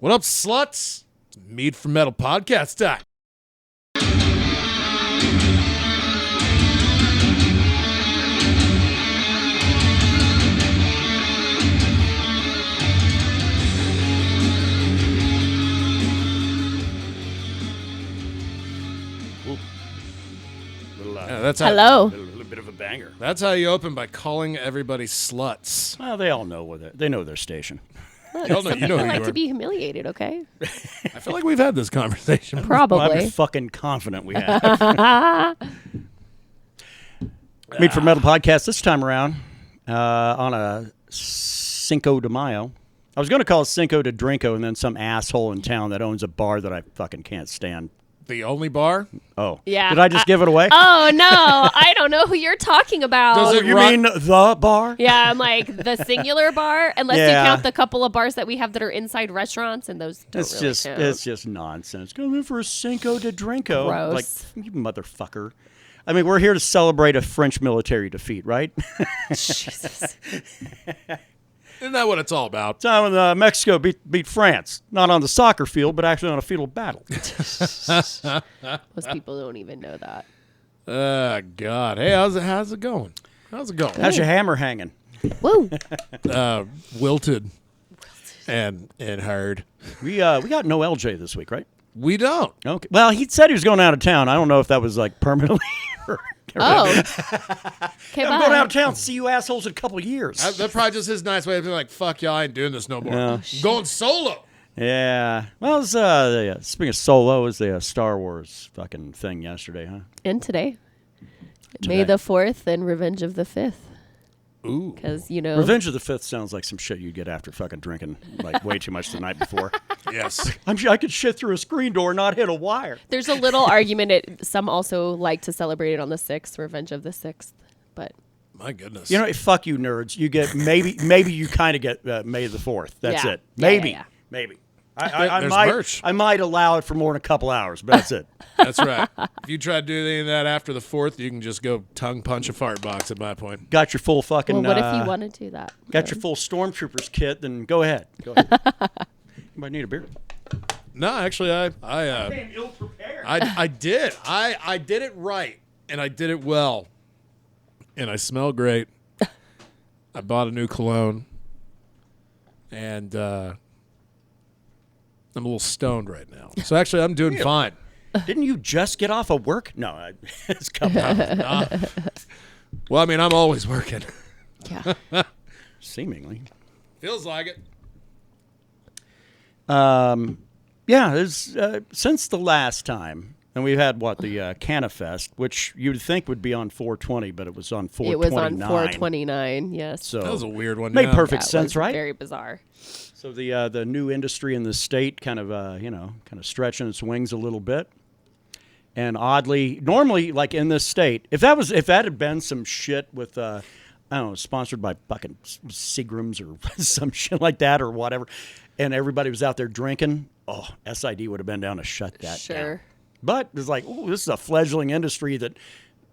What up, sluts? It's Mead from Metal Podcast time. That's how, Hello. A little bit of a banger. That's how you open, by calling everybody sluts. Well, they all know they know their station. You know I who like you to are. be humiliated, okay? I feel like we've had this conversation. Probably. Well, I'm fucking confident we have. Meet for Metal Podcast this time around on a Cinco de Mayo. I was going to call it Cinco de Drinko, and then some asshole in town that owns a bar that I fucking can't stand. The only bar? Oh. Yeah. Did I just give it away? Oh, no. I don't know who you're talking about. Does it You rock- mean the bar? Yeah, I'm like the singular bar, unless Yeah. you count the couple of bars that we have that are inside restaurants, and those don't really count. It's just nonsense. Come in for a Cinco de Drinko. Gross. Like, you motherfucker. I mean, we're here to celebrate a French military defeat, right? Jesus. Isn't that what it's all about? Time when Mexico beat France, not on the soccer field, but actually on a field battle. Most people don't even know that. God. Hey, how's it going? How's it going? How's your hammer hanging? Woo. Wilted and hard. We got no LJ this week, right? We don't. Okay. Well, he said he was going out of town. I don't know if that was like permanently. Oh. Okay, I'm going bye. out of town. See you assholes in a couple of years. That's probably just his nice way of being like, fuck y'all, I ain't doing this no more. Yeah. I'm going solo. Yeah. Well, it's, speaking of solo, it was the Star Wars fucking thing yesterday, huh? And today. May the 4th and Revenge of the 5th. Ooh. Because, you know. Revenge of the 5th sounds like some shit you'd get after fucking drinking like way too much the night before. Yes. I could shit through a screen door and not hit a wire. There's a little argument. Some also like to celebrate it on the 6th, Revenge of the 6th. But My goodness. You know, fuck you nerds. You get maybe you kind of get May the 4th. That's Yeah. it. Maybe. Yeah. Maybe. I There's might merch. I might allow it for more than a couple hours, but that's it. That's right. If you try to do any of that after the 4th, you can just go tongue punch a fart box at my point. Got your full fucking well, what if you want to do that? got your full Stormtroopers kit, then go ahead. You might need a beer. No, actually, I ill prepared. I did. I did it right, and I did it well, and I smell great. I bought a new cologne, and I'm a little stoned right now. So actually, I'm doing fine. Didn't you just get off of work? No, it's coming. Well, I mean, I'm always working. Yeah. Seemingly. Feels like it. Yeah, there's since the last time, and we've had the Canafest, which you'd think would be on 420, but it was on 429. It was on 429, yes. So That was a weird one. made yeah. perfect That sense, was right? Very bizarre. So the new industry in the state kind of stretching its wings a little bit. And oddly, normally like in this state, if that had been some shit with I don't know, sponsored by fucking Seagrams or some shit like that or whatever, and everybody was out there drinking, SID would have been down to shut that down. Sure. But it's like, this is a fledgling industry that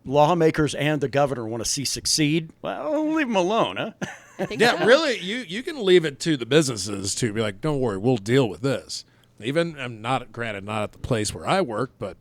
lawmakers and the governor want to see succeed. Well, leave them alone, huh? I think Yeah, so. really, you can leave it to the businesses to be like, don't worry, we'll deal with this. Even, I'm not at the place where I work, but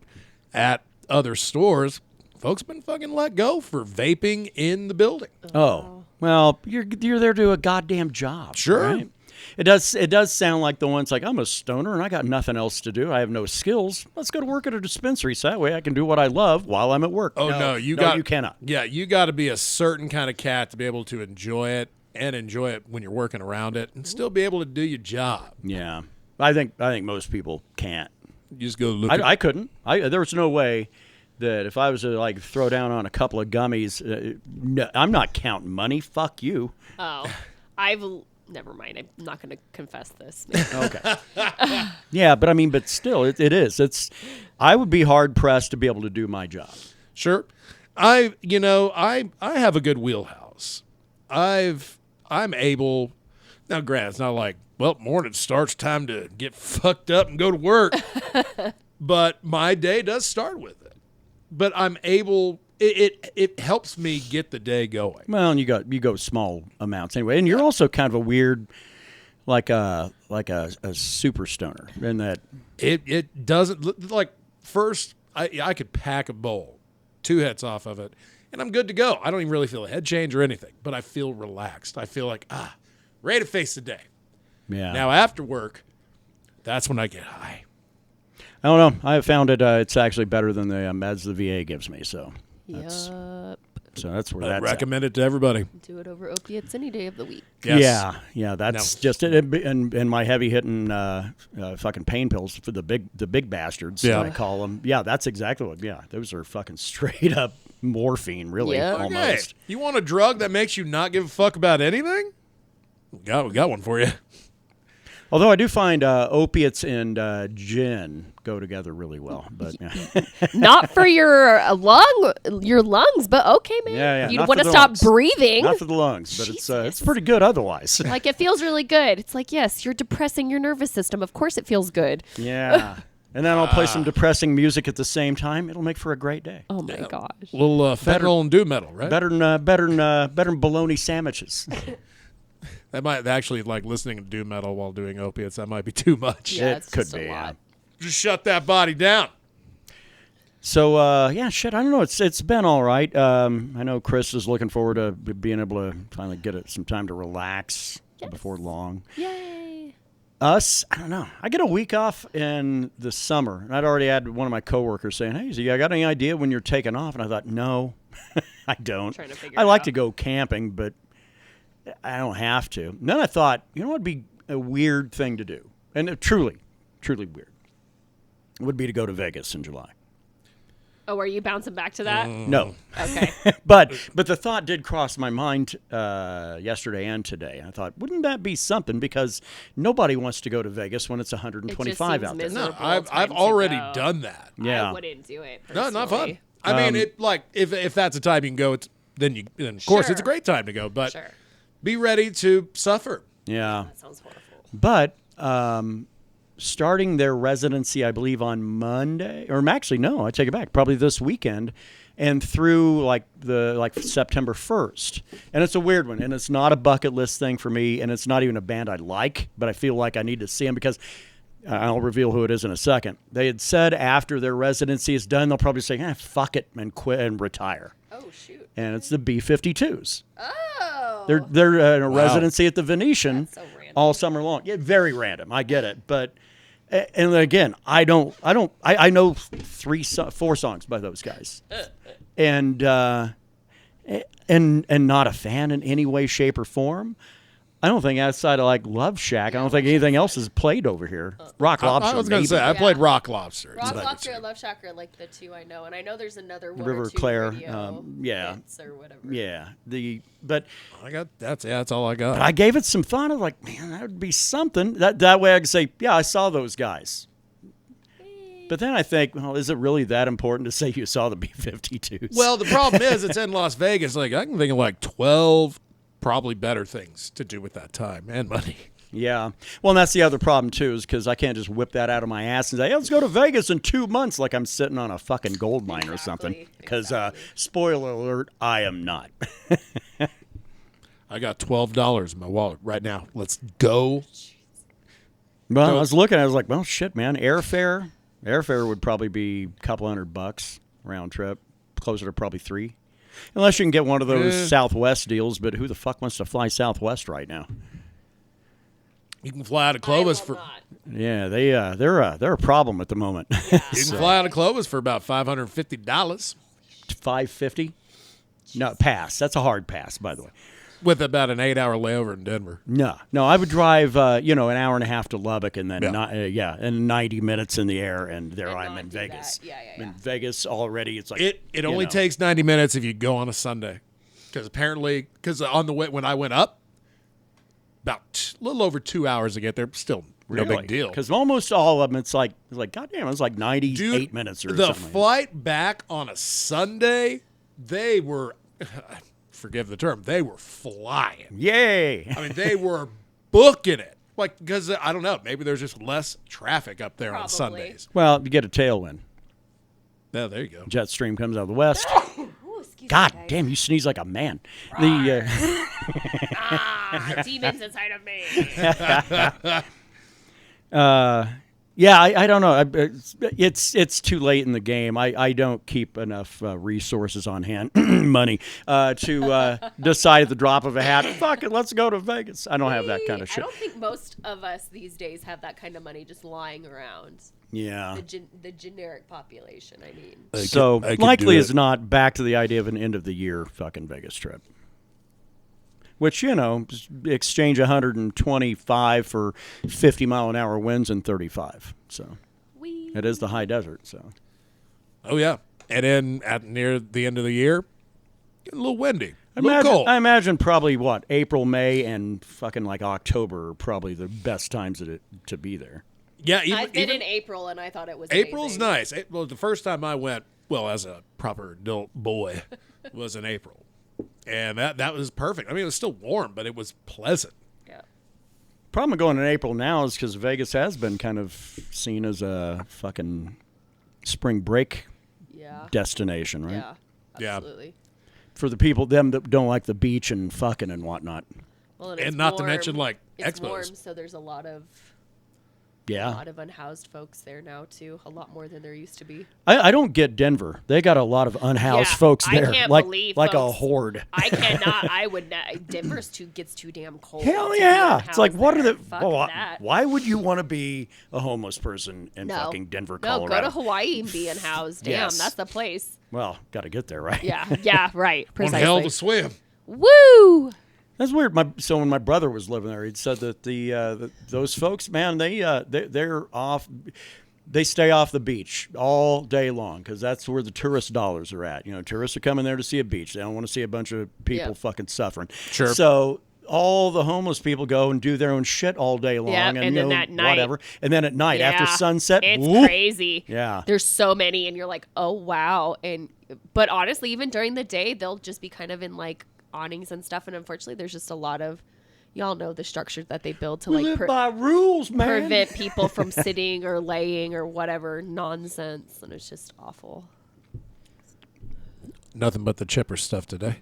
at other stores, folks been fucking let go for vaping in the building. Oh, well, you're there to do a goddamn job. Sure. Right? It does sound like the one's like, I'm a stoner and I got nothing else to do. I have no skills. Let's go to work at a dispensary so that way I can do what I love while I'm at work. Oh, no, you cannot. Yeah, you got to be a certain kind of cat to be able to enjoy it and enjoy it when you're working around it and still be able to do your job. Yeah. I think most people can't. You just go look I couldn't. There was no way that if I was to like throw down on a couple of gummies, no, I'm not counting money. Fuck you. Oh, never mind. I'm not going to confess this. Okay. Yeah, but still, it is. I would be hard pressed to be able to do my job. Sure. I have a good wheelhouse. I'm able, now granted, it's not like, well, morning starts, time to get fucked up and go to work. But my day does start with it. But I'm able, it helps me get the day going. Well, and you go small amounts anyway, and you're also kind of a weird like a super stoner in that. It doesn't like first. I could pack a bowl, 2 hits off of it, and I'm good to go. I don't even really feel a head change or anything, but I feel relaxed. I feel like ready to face the day. Yeah. Now after work, that's when I get high. I don't know. I have found it's actually better than the meds the VA gives me. So that's where I that's recommend it to everybody. Do it over opiates any day of the week. Yes. Yeah. That's just it. And my heavy hitting fucking pain pills for the big bastards. Yeah. I call them. Yeah, that's exactly what. Yeah, those are fucking straight up morphine, really. Yeah. Almost. Okay. You want a drug that makes you not give a fuck about anything? We got one for you. Although I do find opiates and gin go together really well, but Not for your lungs, but okay, man. Yeah. You Not want for to the stop lungs. breathing. Not for the lungs, but it's Jesus. pretty good otherwise. Like, it feels really good. It's like, yes, you're depressing your nervous system. Of course it feels good. Yeah. And then I'll play some depressing music at the same time. It'll make for a great day. Oh, my gosh. A little fentanyl and doom metal, right? Better than bologna sandwiches. That might actually like listening to doom metal while doing opiates. That might be too much. Yeah, It it's could just a be, lot. Just shut that body down. So shit. I don't know. It's been all right. I know Chris is looking forward to being able to finally get some time to relax before long. Yay. Us, I don't know. I get a week off in the summer, and I'd already had one of my coworkers saying, "Hey, so I got any idea when you're taking off?" And I thought, no, I don't. Trying to figure I it like out. to go camping, but I don't have to. And then I thought, you know what would be a weird thing to do? And truly weird. It would be to go to Vegas in July. Oh, are you bouncing back to that? No. Okay. But the thought did cross my mind yesterday and today. I thought, wouldn't that be something? Because nobody wants to go to Vegas when it's 125 seems out there. miserable. No, I've time to already go. done that. Yeah. I wouldn't do it. No, not fun. personally. I mean, it like if that's a time you can go, then of course it's a Sure. great time to go. But Sure. be ready to suffer. Yeah. That sounds horrible. But starting their residency, I believe, on Monday, or actually, no, I take it back, probably this weekend, and through like September 1st. And it's a weird one, and it's not a bucket list thing for me, and it's not even a band I like, but I feel like I need to see them because I'll reveal who it is in a second. They had said after their residency is done, they'll probably say, fuck it, and quit and retire. Oh, shoot. And it's the B-52s. Oh. They're in a residency at the Venetian That's so random. all summer long. Yeah, very random. I get it, but and again, I know 4 songs by those guys, and not a fan in any way, shape, or form. I don't think outside of like Love Shack, I don't think anything else is played over here. Rock Lobster. I was going to maybe. say I played Yeah. Rock Lobster. Rock It's Lobster and Love Shack are like the two I know, and I know there's another one River or two Claire, radio yeah. hits or whatever. Yeah, that's all I got. But I gave it some thought. I was like, man, that would be something. That way I could say, yeah, I saw those guys. But then I think, well, is it really that important to say you saw the B-52s? Well, the problem is it's in Las Vegas. Like I can think of like 12 probably better things to do with that time and money. yeah. Well, and that's the other problem, too, is because I can't just whip that out of my ass and say, hey, let's go to Vegas in 2 months like I'm sitting on a fucking gold mine or something. Exactly, Because, exactly. spoiler alert, I am not. I got $12 in my wallet right now. Let's go. Well, I was looking, I was like, well, shit, man. Airfare would probably be a couple $100 round trip, closer to probably $3. Unless you can get one of those Southwest deals, but who the fuck wants to fly Southwest right now? You can fly out of I Clovis will for not. Yeah, they're a problem at the moment. you can fly out of Clovis for about $550. $550? No, pass. That's a hard pass, by the way. With about an 8-hour layover in Denver. No, I would drive, an hour and a half to Lubbock, and then Yeah. and 90 minutes in the air, and there And I'm not in do Vegas. that. Yeah. I'm in Vegas already. It's like It only takes 90 minutes if you go on a Sunday. Because on the way when I went up, about a little over 2 hours to get there. Still no big deal. Because almost all of them, it's like goddamn, it's like 98 minutes or the something. flight back on a Sunday, they were, forgive the term, they were flying. Yay! I mean, they were booking it. Like, because I don't know, maybe there's just less traffic up there on Probably. Sundays. Well, you get a tailwind. Yeah, there you go. Jet stream comes out of the west. Ooh, excuse God me, guys. damn, you sneeze like a man. Demons inside of me. Yeah, I don't know. It's too late in the game. I don't keep enough resources on hand, money, to decide at the drop of a hat, fuck it, let's go to Vegas. I don't have that kind of shit. I don't think most of us these days have that kind of money just lying around. Yeah. The generic population, I mean. So I could likely do as not, back to the idea of an end of the year fucking Vegas trip. Which, just exchange 125 for 50-mile-an-hour winds and 35. So it is the high desert. So. Oh, yeah. And then near the end of the year, getting a little windy. A little cold. I imagine probably, April, May, and fucking like October are probably the best times to be there. Yeah, I've been in April, and I thought it was April's amazing. nice. Well, the first time I went, as a proper adult boy, was in April. And that was perfect. I mean, it was still warm, but it was pleasant. Yeah. Problem with going in April now is because Vegas has been kind of seen as a fucking spring break destination, right? Yeah, absolutely. For the people, them that don't like the beach and fucking and whatnot. Well, and not warm. to mention, like, it's expos. warm, so there's a lot of unhoused folks there now, too. A lot more than there used to be. I don't get Denver. They got a lot of unhoused folks there. I can't like, believe like folks, a horde. I cannot. I would not. Denver's gets too damn cold. Hell yeah. It's like, what there. are the... why would you want to be a homeless person in fucking Denver, Colorado? No, go to Hawaii and be unhoused. Damn, Yes. that's the place. Well, got to get there, right? Yeah, right. Precisely. One hell of a swim. Woo! That's weird. So when my brother was living there, he'd said that those folks, man, they're off. They stay off the beach all day long because that's where the tourist dollars are at. Tourists are coming there to see a beach. They don't want to see a bunch of people fucking suffering. Sure. So all the homeless people go and do their own shit all day long. And then at night. Whatever. And then at night after sunset, it's crazy. Yeah. There's so many, and you're like, oh wow. But honestly, even during the day, they'll just be kind of in like awnings and stuff, and unfortunately there's just a lot of, y'all know the structure that they build to live by rules, man. Prevent people from sitting or laying or whatever nonsense, and it's just awful. Nothing but the chipper stuff today.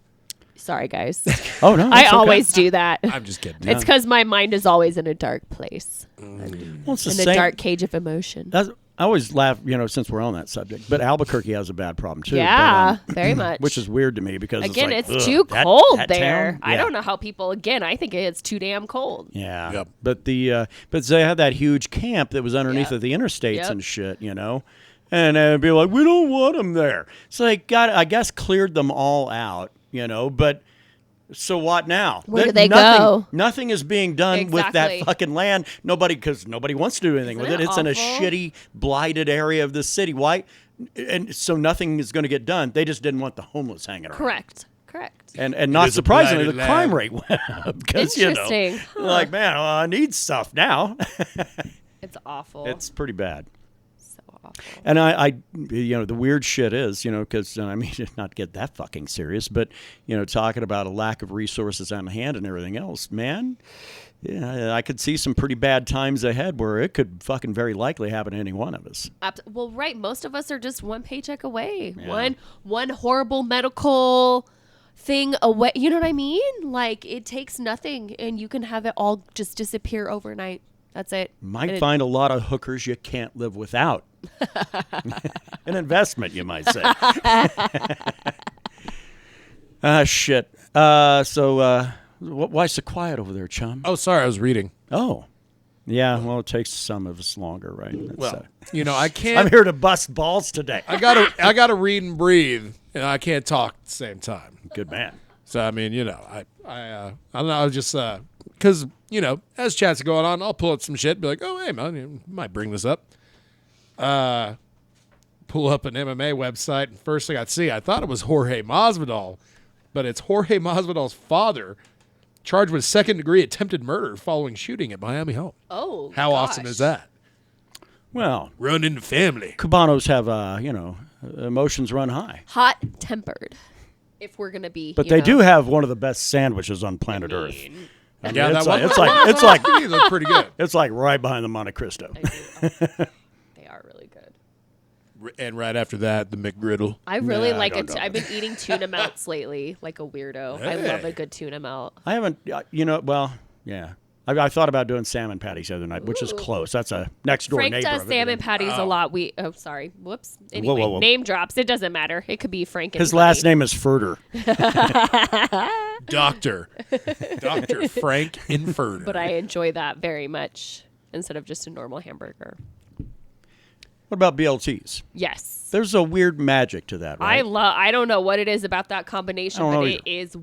Sorry guys. Oh no, I always do that. I'm just kidding. It's because my mind is always in a dark place, Well, it's the in same. a dark cage of emotion. I always laugh, since we're on that subject. But Albuquerque has a bad problem too. Yeah, but, very much. Which is weird to me because again, it's too cold that there. town? I Yeah. don't know how people. Again, I think it's too damn cold. Yeah. Yep. But they had that huge camp that was underneath of the interstates Yep. and shit, and they'd be like, we don't want them there. So they I guess, cleared them all out, But so what now? Where do they nothing, go? Nothing is being done with Exactly. that fucking land. Because nobody wants to do anything Isn't with it. it It's in a awful? shitty, blighted area of the city. Why? And so nothing is going to get done. They just didn't want the homeless hanging around. Correct. And not is a surprisingly, the blighted crime land. rate went up because Interesting. Huh. like, man, I need stuff now. It's awful. It's pretty bad. so awful. And I the weird shit is, because I mean, not to get that fucking serious, but talking about a lack of resources on hand and everything else, man. Yeah, I could see some pretty bad times ahead where it could fucking very likely happen to any one of us. Well, right. Most of us are just one paycheck away. Yeah. One horrible medical thing away. You know what I mean? Like, it takes nothing, and you can have it all just disappear overnight. That's it. Might find a lot of hookers you can't live without. An investment, you might say. Shit. So, why so quiet over there, chum? Oh, sorry, I was reading. Oh. Yeah, well, it takes some of us longer, right? Well, I can't. I'm here to bust balls today. I gotta read and breathe, and I can't talk at the same time. Good man. So I mean, I don't know. I was just because as chats are going on, I'll pull up some shit, and be like, oh hey man, you might bring this up. Pull up an MMA website, and first thing I see, I thought it was Jorge Masvidal, but it's Jorge Masvidal's father, charged with second-degree attempted murder following shooting at Miami home. Oh, How gosh. awesome is that? Well, Run in the family. Cubanos have, emotions run high. Hot-tempered, if we're going to be. But they do have one of the best sandwiches on planet Earth. I mean, Yeah, it's that like, one. it's like These look pretty good. it's like right behind the Monte Cristo. They are really good. And right after that, the McGriddle. I really Nah, I like don't it. know. I've been eating tuna melts lately, like a weirdo. I Hey. love a good tuna melt. I haven't, well, yeah. I thought about doing salmon patties the other night, which is Ooh. close. That's a next door Frank neighbor. does of salmon it. patties a lot. Sorry. Whoops. Anyway, whoa. name drops. It doesn't matter. It could be Frank. His last name is Furter. Doctor Frank Inferno. But I enjoy that very much instead of just a normal hamburger. What about BLTs? Yes. There's a weird magic to that, right? I don't know what it is about that combination, I don't but know it is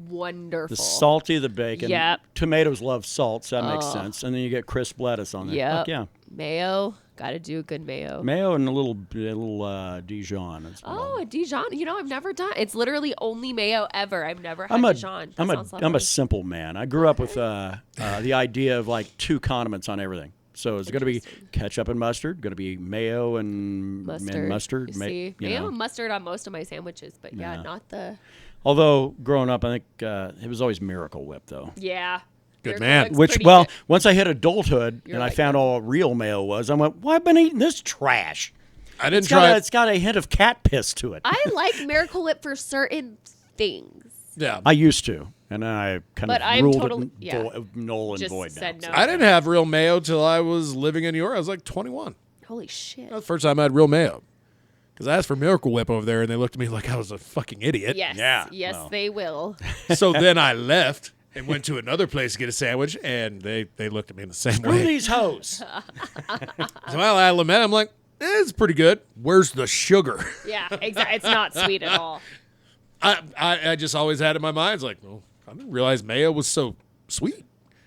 wonderful. The salty, the bacon. Yep. Tomatoes love salt, so that makes sense. And then you get crisp lettuce on there. Yep. Fuck yeah. Mayo. Got to do a good mayo. Mayo and a little Dijon. As well. Oh, a Dijon. I've never done. It's literally only mayo ever. I've never had I'm a Dijon. I'm That a sounds I'm a lovely. simple man. I grew up with the idea of like 2 condiments on everything. So it's going to be Interesting. ketchup and mustard. Going to be mayo and mustard. You see, you mayo know. and mustard on most of my sandwiches, but yeah, not the. Although growing up, I think it was always Miracle Whip though. Yeah. Good Miracle man. Whip's Which, pretty well, good. once I hit adulthood You're and I like, found all real mayo was, I went, "Why have I been eating this trash?" I didn't It's try got, it. it's got a hint of cat piss to it. I like Miracle Whip for certain things. Yeah. I used to, and then I kind But of I'm ruled totally- it yeah. null and Just void said now. no. I didn't have real mayo till I was living in New York. I was like 21. Holy shit. That was the first time I had real mayo. Because I asked for Miracle Whip over there, and they looked at me like I was a fucking idiot. Yes. Yeah, Yes, well. they will. So then I left and went to another place to get a sandwich, and they looked at me in the same Screw way. these hoes. So, well, I lament. I'm like, it's pretty good. Where's the sugar? Yeah, exactly. It's not sweet at all. I just always had in my mind, it's like, well, I didn't realize mayo was so sweet.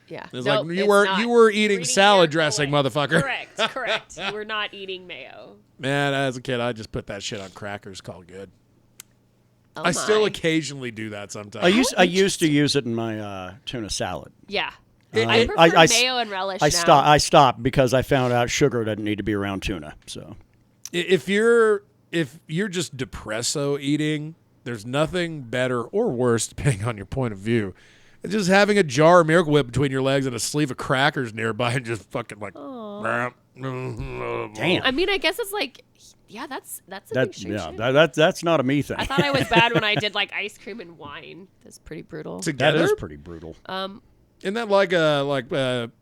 Yeah. It's Nope, like it's you not. were eating Reading salad Miracle dressing, Whip. motherfucker. Correct. You were not eating mayo. Man, as a kid, I just put that shit on crackers. Called good. Oh I still my. occasionally do that sometimes. I used to use it in my tuna salad. Yeah. It- I it- prefer mayo and relish now. I stopped because I found out sugar doesn't need to be around tuna. So If you're just depresso eating, there's nothing better or worse, depending on your point of view. Just having a jar of Miracle Whip between your legs and a sleeve of crackers nearby and just fucking like. Damn. I mean, I guess it's like, yeah, that's a big straight shit. That's not a me thing. I thought I was bad when I did like ice cream and wine. That's pretty brutal. that Together? is pretty brutal. Isn't that like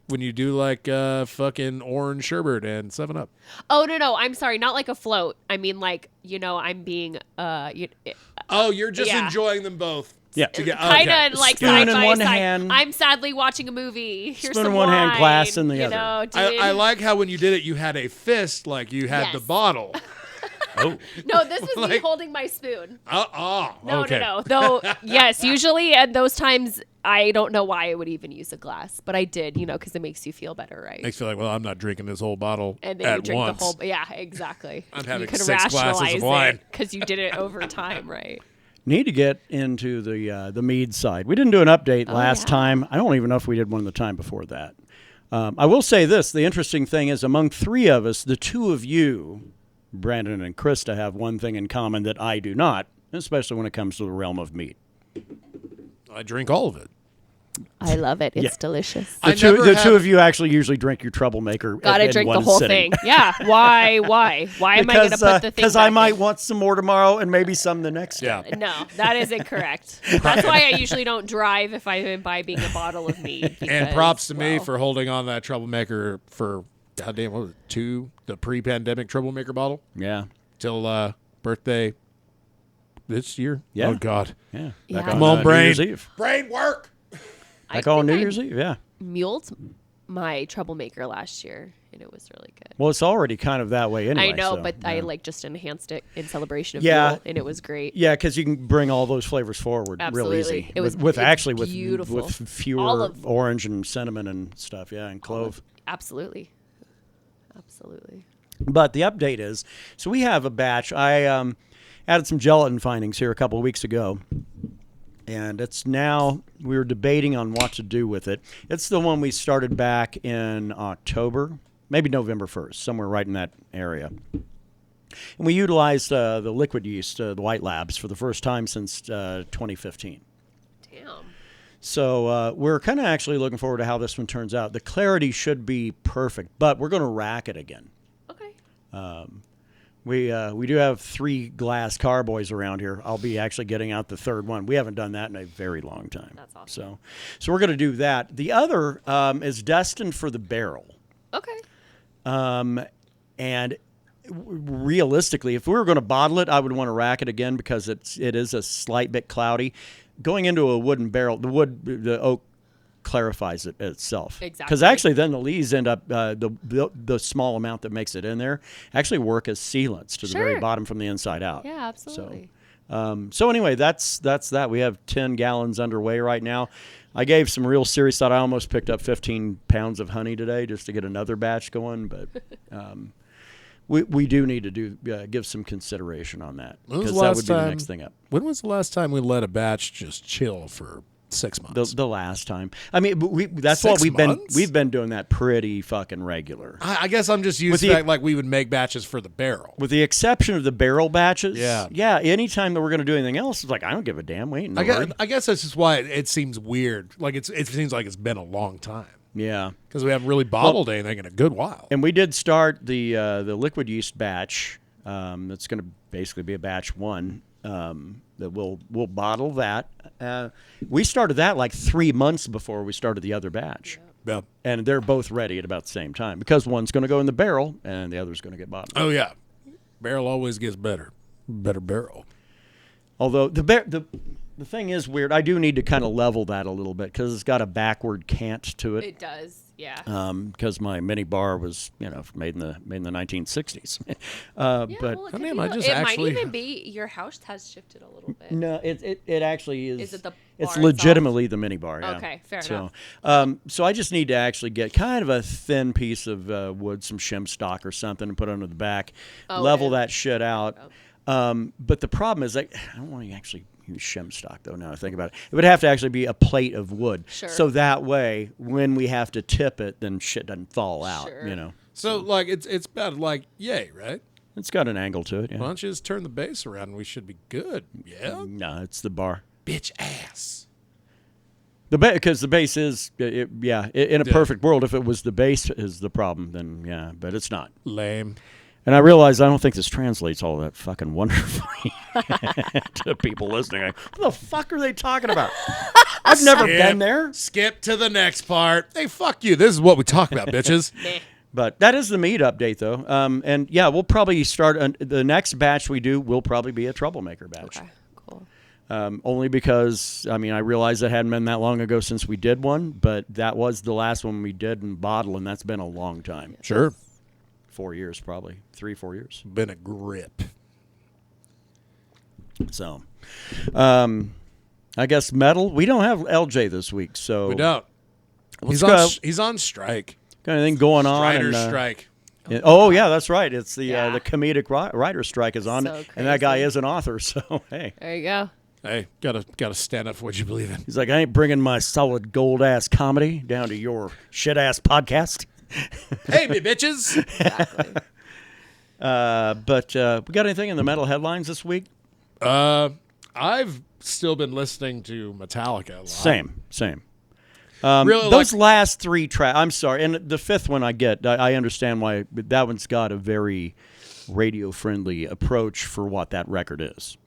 when you do like fucking orange sherbet and 7-Up? Oh no, I'm sorry, not like a float. I mean like, I'm being Oh, you're just Yeah. enjoying them both. Yeah. kind of like Spoon side in by one side. hand. I'm sadly watching a movie. Here's Spoon some in one hand, wine, glass in the you other. know, dude. I like how when you did it, you had a fist like you had the Yes. bottle. Oh, No, this was me Like- holding my spoon. No, okay. No. Though, yes, usually at those times, I don't know why I would even use a glass, but I did, because it makes you feel better, right? Makes you feel like, well, I'm not drinking this whole bottle And then at you drink once. the whole. Yeah, exactly. I'm having you could 6 glasses of rationalize wine. because you did it over time, right? need to get into the Mead side. We didn't do an update last yeah. time. I don't even know if we did one the time before that. I will say this: the interesting thing is, among 3 of us, the 2 of you, Brandon and Krista, have one thing in common that I do not, especially when it comes to the realm of meat. I drink all of it. I love it. It's Yeah. delicious. I The two never have- of you actually usually drink your troublemaker. Gotta in drink one the whole sitting. thing. Yeah. Why? Why am I gonna put the thing? Because I back might in? want some more tomorrow and maybe some the next day. Yeah. No, that is incorrect. That's why I usually don't drive if I'm imbibing a bottle of mead. And because, props to me well, for holding on to that troublemaker for, goddamn, what was it, the pre-pandemic troublemaker bottle Yeah. till birthday this year. Yeah. Oh God. Yeah. Yeah. Back Come on, New brain. Year's Eve. Brain work. Back I on New think I Year's Eve, yeah. muled my troublemaker last year, and it was really good. Well, it's already kind of that way anyway. I know, so, but I yeah. just enhanced it in celebration of Yeah. Mule, and it was great. Yeah, because you can bring all those flavors forward Absolutely. real easy. It was- with it's actually with beautiful. with All fewer of- orange and cinnamon and stuff. Yeah, and clove. Absolutely. But the update is, so we have a batch. I added some gelatin findings here a couple of weeks ago, and it's now we were debating on what to do with it. It's the one we started back in October, maybe November 1st, somewhere right in that area. And we utilized the liquid yeast, the White Labs, for the first time since 2015. Damn. So we're kind of actually looking forward to how this one turns out. The clarity should be perfect, but we're going to rack it again. Okay. We do have 3 glass carboys around here. I'll be actually getting out the 3rd one. We haven't done that in a very long time. That's awesome. So we're going to do that. The other is destined for the barrel. Okay. And realistically, if we were going to bottle it, I would want to rack it again because it is a slight bit cloudy. Going into a wooden barrel, the oak clarifies it itself. Exactly. Because actually then the lees end up, the small amount that makes it in there, actually work as sealants to the very bottom from the inside out. Yeah, absolutely. So anyway, that's that. We have 10 gallons underway right now. I gave some real serious thought. I almost picked up 15 pounds of honey today just to get another batch going, but we do need to give some consideration on that because that would be the next thing up. When was the last time we let a batch just chill for 6 months? The last time. I mean, that's 6 what months? we've been doing that pretty fucking regular. I guess I'm just used to the fact like we would make batches for the barrel. With the exception of the barrel batches. Yeah. Anytime that we're going to do anything else, it's like, I don't give a damn. We ain't no hurry. I guess that's just why it seems weird. Like it seems like it's been a long time. Yeah. Because we haven't really bottled anything in a good while. And we did start the liquid yeast batch. That's going to basically be a batch 1. That we'll bottle that. We started that like 3 months before we started the other batch. Yeah. And they're both ready at about the same time because one's going to go in the barrel and the other's going to get bottled. Oh yeah, barrel always gets better barrel. Although the thing is weird. I do need to kind of level that a little bit because it's got a backward cant to it. It does, yeah. Because my mini bar was, made in the 1960s. Yeah, but well, I might even be your house has shifted a little bit. no, it actually is. Is it the It's bar legitimately the mini bar. Yeah. Okay, fair enough. So I just need to actually get kind of a thin piece of wood, some shim stock or something, and put it under the back, level that shit out. But the problem is I don't want to actually use shim stock though. Now I think about it, it would have to actually be a plate of wood. Sure. So that way, when we have to tip it, then shit doesn't fall out. Sure. So like it's about like yay, right? It's got an angle to it. Yeah. Why don't you just turn the base around and we should be good? Yeah. No, it's the bar. Bitch ass. Because the base is, in a perfect world, if it was the base is the problem, then yeah, but it's not. Lame. And I realize I don't think this translates all that fucking wonderfully to people listening. Like, what the fuck are they talking about? I've never been there. Skip to the next part. Hey, fuck you. This is what we talk about, bitches. But that is the Mead update, though. And yeah, we'll probably start the next batch we do will probably be a troublemaker batch. Okay, cool. Only because, I realize it hadn't been that long ago since we did one, but that was the last one we did in bottle, and that's been a long time. Sure. 4 years, probably. 3-4 years. Been a grip. So, I guess metal. We don't have LJ this week, so. We don't. He's on strike. Got anything going on? Writer's strike. Yeah, that's right. It's the comedic writer strike is on, So and that guy crazy. is an author. So hey, There you go. Hey, gotta stand up for what you believe in. he's like, I ain't bringing my solid gold ass comedy down to your shit ass podcast. Hey, me bitches. Exactly. But we got anything in the metal headlines this week? I've still been listening to Metallica a lot. Same. Really, those last 3 tracks. I'm sorry, and the 5th one I get. I understand why, but that one's got a very radio friendly approach for what that record is.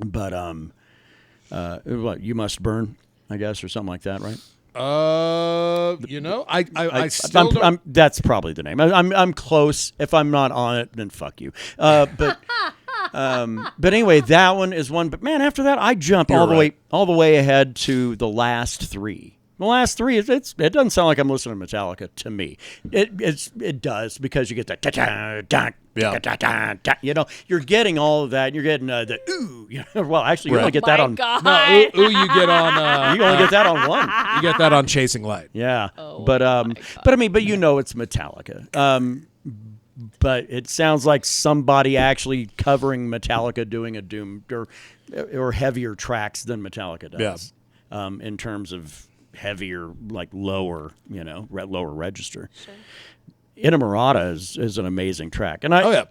But what You Must Burn, I guess, or something like that, right? I still don't. That's probably the name. I'm close. If I'm not on it, then fuck you. But anyway, that one is one. But man, after that, I jump all the way ahead to the last 3. The last 3, it doesn't sound like I'm listening to Metallica to me. It does because you get the you're getting all of that. You're getting the ooh. Well, actually, you only get that on. God. No, ooh, you get on. You only get that on one. You get that on Chasing Light. Yeah, Oh, but my God. but it's Metallica. But it sounds like somebody actually covering Metallica doing a doom or heavier tracks than Metallica does. Yeah. In terms of heavier, like lower, lower register. Sure. Inamorata is an amazing track, and I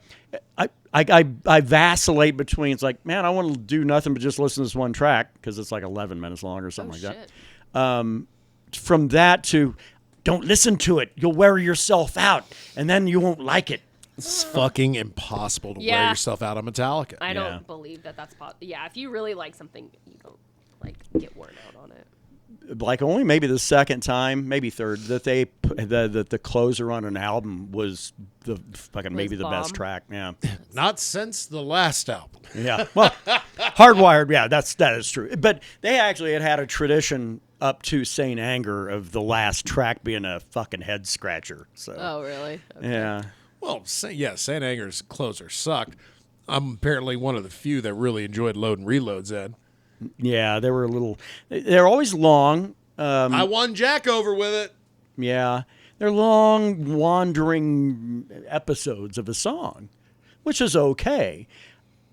vacillate between. It's like, man, I want to do nothing but just listen to this one track because it's like 11 minutes long or something like that. From that to don't listen to it, you'll wear yourself out, and then you won't like it. It's fucking impossible to wear Yeah. yourself out on Metallica. I Yeah. don't believe that that's possible. Yeah, if you really like something, you don't like get worn out on it. Like only maybe the second time, maybe third, that the closer on an album was the fucking maybe the bomb. best track. Yeah, Not since the last album. yeah. Well, Hardwired. Yeah, that is true. But they actually had a tradition up to Saint Anger of the last track being a fucking head scratcher. So Oh, really? Okay. yeah. Well, St. Anger's closer sucked. I'm apparently one of the few that really enjoyed Load and Reload's Ed. Yeah, they were a little. They're always long. I won Jack over with it. Yeah, they're long, wandering episodes of a song, which is okay.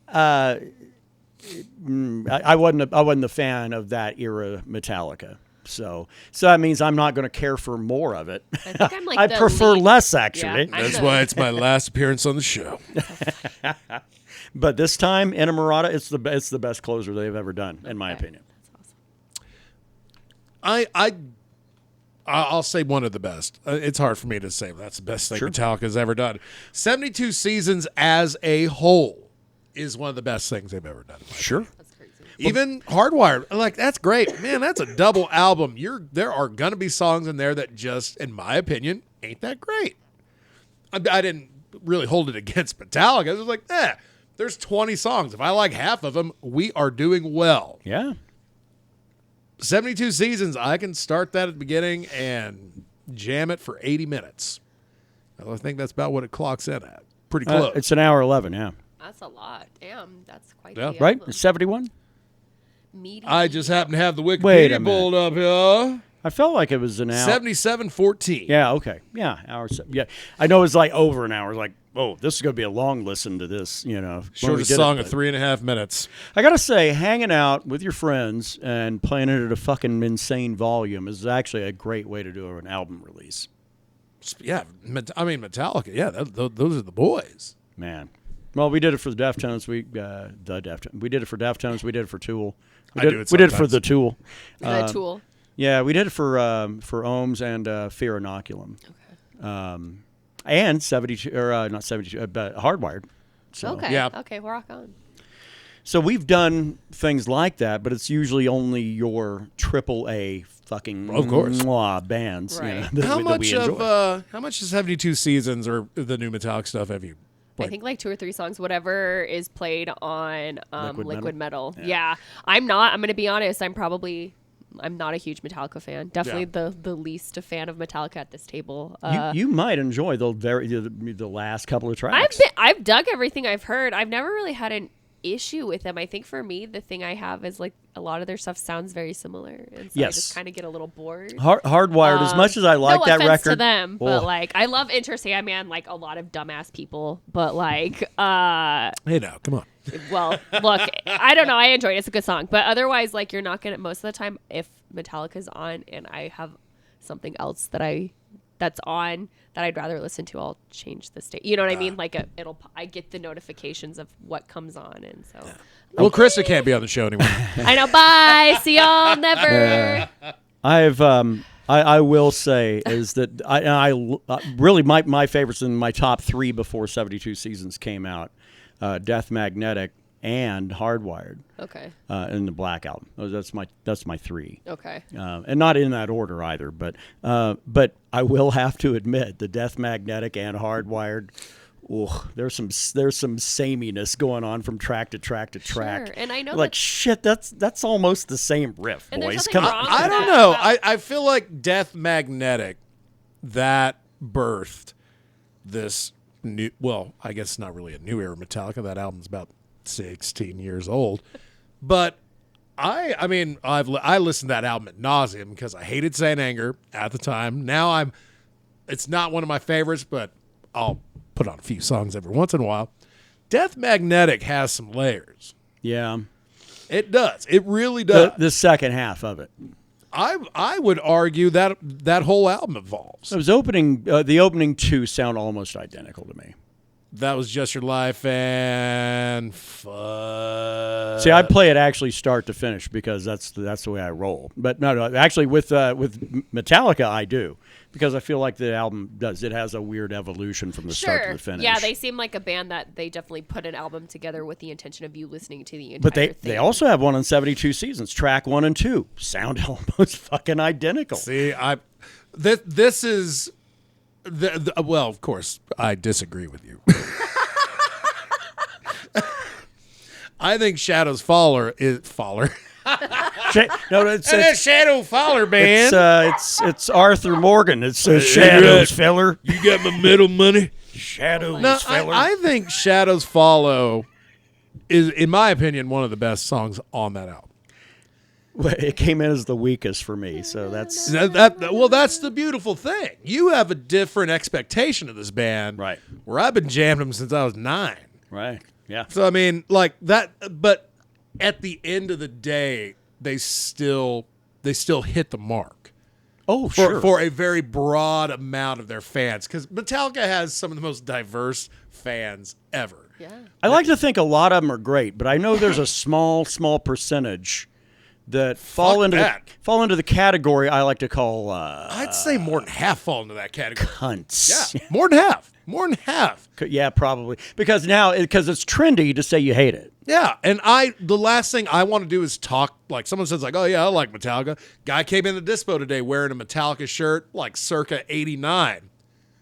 I wasn't a fan of that era Metallica. So that means I'm not going to care for more of it. I think I'm like I the prefer least- less, actually. Yeah, I'm That's the- why it's my last appearance on the show. But this time, Inamorata, it's the best closer they've ever done, in my opinion. That's awesome. I'll say one of the best. It's hard for me to say that's the best thing Sure. Metallica's ever done. 72 Seasons as a whole is one of the best things they've ever done. Sure. That's crazy. Even Hardwired, like that's great, man. That's a double album. There are gonna be songs in there that just, in my opinion, ain't that great. I didn't really hold it against Metallica. I was like, there's 20 songs. If I like half of them, we are doing well. Yeah. 72 Seasons, I can start that at the beginning and jam it for 80 minutes. I think that's about what it clocks in at. Pretty close. It's an hour 11, yeah. That's a lot. Damn, that's quite Yeah. the Right? album. 71? Meaty. I just happen to have the Wait a Wikipedia minute. pulled up here. I felt like it was an hour. 77:14. Yeah, okay. Yeah, hour. Yeah. I know it's like over an hour. Like, oh, this is going to be a long listen to this, when we Shortest did song it, of but- 3.5 minutes. I got to say, hanging out with your friends and playing it at a fucking insane volume is actually a great way to do an album release. Yeah, Metallica. Yeah, those are the boys. Man. Well, we did it for the Deftones. We did it for Deftones. We did it for Tool. I do it we did it for sometimes. the Tool. The Tool. Yeah, we did it for Ohms and Fear Inoculum. Okay. And 72 or not 72, but Hardwired. So, Okay. Yeah. Okay, we're rock on. So we've done things like that, but it's usually only your AAA fucking Of course. mwah bands. Right. That How we much enjoy. of how much of 72 Seasons or the new Metallica stuff have you I played? think like 2 or 3 songs, whatever is played on Liquid Liquid Metal? Metal. Yeah. I'm going to be honest. I'm not a huge Metallica fan. Definitely the least a fan of Metallica at this table. You might enjoy the last couple of tracks. I've dug everything I've heard. I've never really had an issue with them. I think for me, the thing I have is like a lot of their stuff sounds very similar, and so I Yes. just kind of get a little bored. Hardwired, as much as I like no that offense record. to them, but Oh. like I love Enter Sandman, like a lot of dumbass people, but like Hey, now, come on. well, look, I don't know. I enjoy it. It's a good song. But otherwise, like, you're not going to, most of the time, if Metallica's on and I have something else that's on that I'd rather listen to, I'll change the state. You know what I mean? Like, I get the notifications of what comes on. And so, Well, Krista can't be on the show anymore. I know. Bye. See y'all. Never. I will say is that I really my favorites in my top 3 before 72 Seasons came out, Death Magnetic and Hardwired, Okay. in the Black Album. That's my 3. Okay. And not in that order either, but I will have to admit the Death Magnetic and Hardwired. Ooh, there's some sameness going on from track to track to track. Sure. And I know like that- shit. That's almost the same riff, And there's boys. nothing Come wrong on. with I don't that know. about- I feel like Death Magnetic, that birthed this new, well, I guess it's not really a new era Metallica. That album's about 16 years old. But I mean, I listened to that album at nauseum because I hated Saint Anger at the time. Now it's not one of my favorites, but I'll put on a few songs every once in a while. Death Magnetic has some layers. Yeah, It does. It really does. the second half of it. I would argue that whole album evolves. The opening 2 sound almost identical to me. That Was Just Your Life, and See, I play it actually start to finish because that's the way I roll. But no, actually with Metallica I do, because I feel like the album it has a weird evolution from the start to the finish. Yeah, they seem like a band that they definitely put an album together with the intention of you listening to the entire But thing. they also have one on 72 Seasons. Track 1 and 2 sound almost fucking identical. See, this is well, of course, I disagree with you. I think Shadows Faller is Faller. No, it's Shadow Faller band. It's Arthur Morgan. It's Shadows feller. You got my middle money. Shadows No, feller. I think Shadows Follow is, in my opinion, one of the best songs on that album. It came in as the weakest for me, so that's Well, that's the beautiful thing. You have a different expectation of this band, Right. Where I've been jamming them since I was 9. right. Yeah. So I mean, like that. But at the end of the day, they still hit the mark. Oh, sure. For a very broad amount of their fans, because Metallica has some of the most diverse fans ever. Yeah. I like to think a lot of them are great, but I know there's a small percentage that fall into the category I like to call I'd say more than half fall into that category. cunts. Yeah, more than half. More than half. Yeah, probably because it's trendy to say you hate it. Yeah, and the last thing I want to do is talk, like someone says, like, oh yeah, I like Metallica. Guy came in the dispo today wearing a Metallica shirt, like circa 89.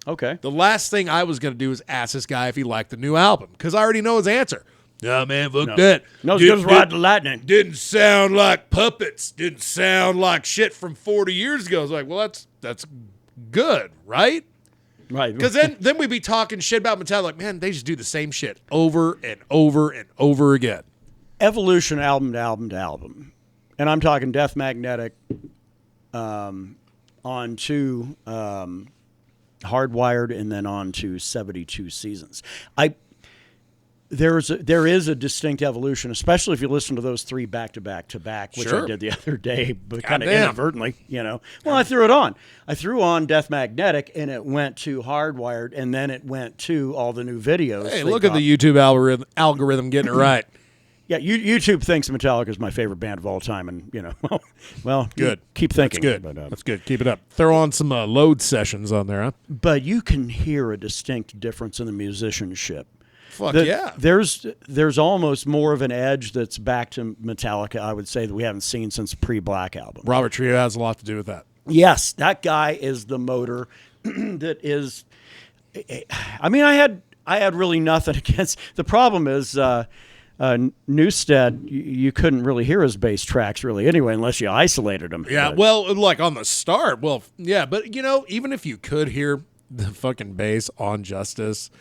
Okay. The last thing I was going to do is ask this guy if he liked the new album, because I already know his answer. Yeah, man, fuck that. No, as good as Ride the Lightning. Didn't sound like puppets. Didn't sound like shit from 40 years ago. I was like, well, that's good, right? Right. Because then we'd be talking shit about Metallica. Like, man, they just do the same shit over and over and over again. Evolution album to album to album. And I'm talking Death Magnetic on to Hardwired and then on to 72 Seasons. There is a distinct evolution, especially if you listen to those 3 back to back to back, which Sure. I did the other day, but kind of Goddamn. inadvertently, Well, I threw it on. I threw on Death Magnetic, and it went to Hardwired, and then it went to all the new videos. Hey, they look at got. the YouTube algorithm getting it right. Yeah, YouTube thinks Metallica is my favorite band of all time, and well, Good. Keep thinking. That's good. But, That's good. Keep it up. Throw on some load sessions on there, huh? but you can hear a distinct difference in the musicianship. Fuck yeah. There's almost more of an edge that's back to Metallica, I would say, that we haven't seen since pre-Black album. Robert Trio has a lot to do with that. Yes, that guy is the motor that is. I mean, I had really nothing against. The problem is Newstead. You couldn't really hear his bass tracks really anyway, unless you isolated them. Yeah, But- well, like on the start, well, yeah, but even if you could hear the fucking bass on Justice,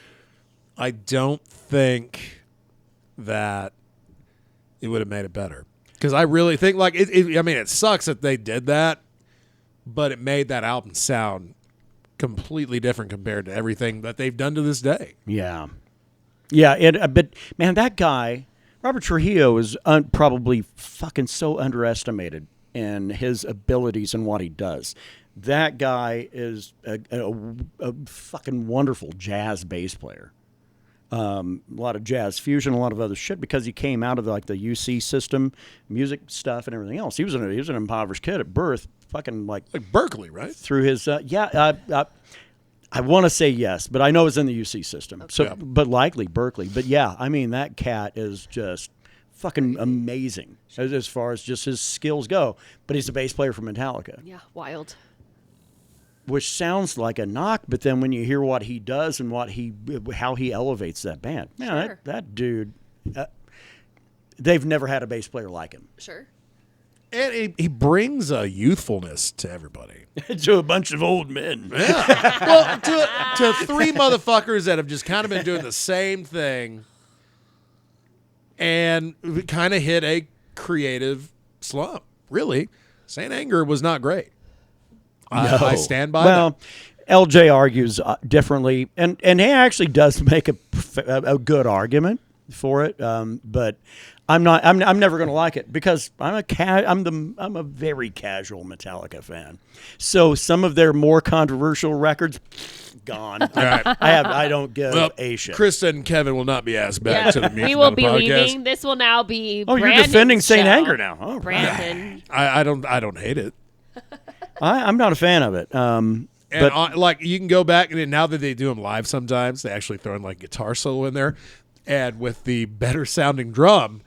I don't think that it would have made it better. Because I really think, like, it sucks that they did that, but it made that album sound completely different compared to everything that they've done to this day. Yeah. But man, that guy, Robert Trujillo, is probably fucking so underestimated in his abilities and what he does. That guy is a fucking wonderful jazz bass player. A lot of jazz fusion, a lot of other shit, because he came out of the UC system, music stuff, and everything else. He was an impoverished kid at birth, fucking like Berkeley, right? through his I want to say yes, but I know it's in the UC system. So, Yeah. but likely Berkeley. But yeah, I mean that cat is just fucking amazing as far as just his skills go. But he's a bass player for Metallica, Yeah, wild. which sounds like a knock. But then when you hear what he does and how he elevates that band, man, Sure. that dude, they've never had a bass player like him. Sure. And he brings a youthfulness to everybody. To a bunch of old men. Yeah. Well, to 3 motherfuckers that have just kind of been doing the same thing and kind of hit a creative slump. Really, Saint Anger was not great. I stand by that. Well, LJ argues differently, and he actually does make a good argument for it. But I'm never going to like it because I'm a very casual Metallica fan. So some of their more controversial records, gone. right. I don't give Well, a shit. Krista and Kevin will not be asked back to the Mead we will Metal be podcast. leaving. This will now be. Oh, you're Brandon's defending Saint show. Anger now. Oh, Brandon. I don't hate it. I'm not a fan of it. And But like you can go back and now that they do them live, sometimes they actually throw in like guitar solo in there, and with the better sounding drum,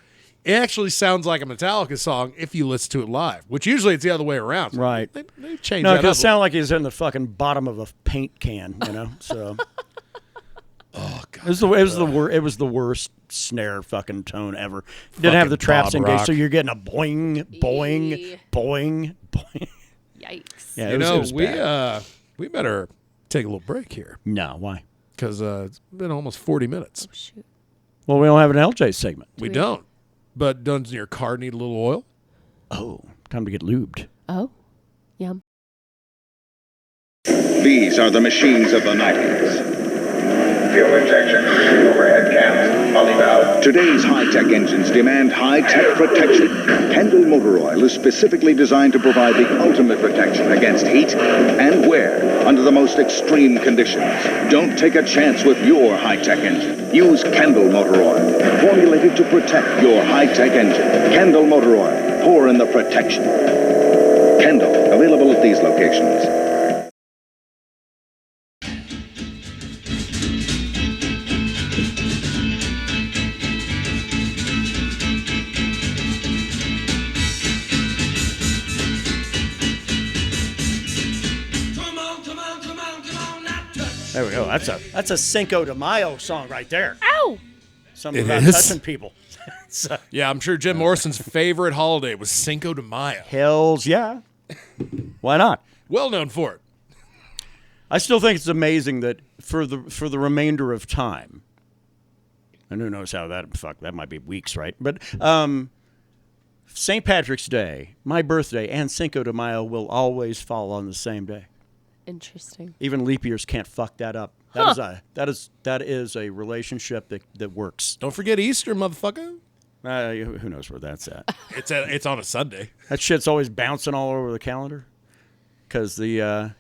it actually sounds like a Metallica song if you listen to it live. Which usually it's the other way around. So Right. They change no, that because up. it sounded like he's in the fucking bottom of a paint can, you know. So Oh god. it was the worst snare fucking tone ever. Didn't have the Fucking traps Bob engaged, Rock. so you're getting a boing, boing, Eee. boing, boing. Yikes. Yeah, You it know, was bad. we better take a little break here No, why? because it's been almost 40 minutes. Oh, shoot. Well, we don't have an LJ segment. We we? don't. But doesn't your car need a little oil? Oh, time to get lubed. Oh. Yum. These are the machines of the 90s. Fuel injection, overhead cams, poly valve. Today's high-tech engines demand high-tech protection. Kendall Motor Oil is specifically designed to provide the ultimate protection against heat and wear under the most extreme conditions. Don't take a chance with your high-tech engine. Use Kendall Motor Oil, formulated to protect your high-tech engine. Kendall Motor Oil, pour in the protection. Kendall, available at these locations. There we go. That's a Cinco de Mayo song right there. Ow! Something It about is. touching people. So, Yeah, I'm sure Jim Morrison's favorite holiday was Cinco de Mayo. hells yeah. Why not? Well known for it. I still think it's amazing that for the remainder of time, and who knows how that might be weeks, right? But St. Patrick's Day, my birthday, and Cinco de Mayo will always fall on the same day. Interesting. Even leap years can't fuck that up. That is a relationship that works. Don't forget Easter, motherfucker. Who knows where that's at? It's on a Sunday. That shit's always bouncing all over the calendar. Because I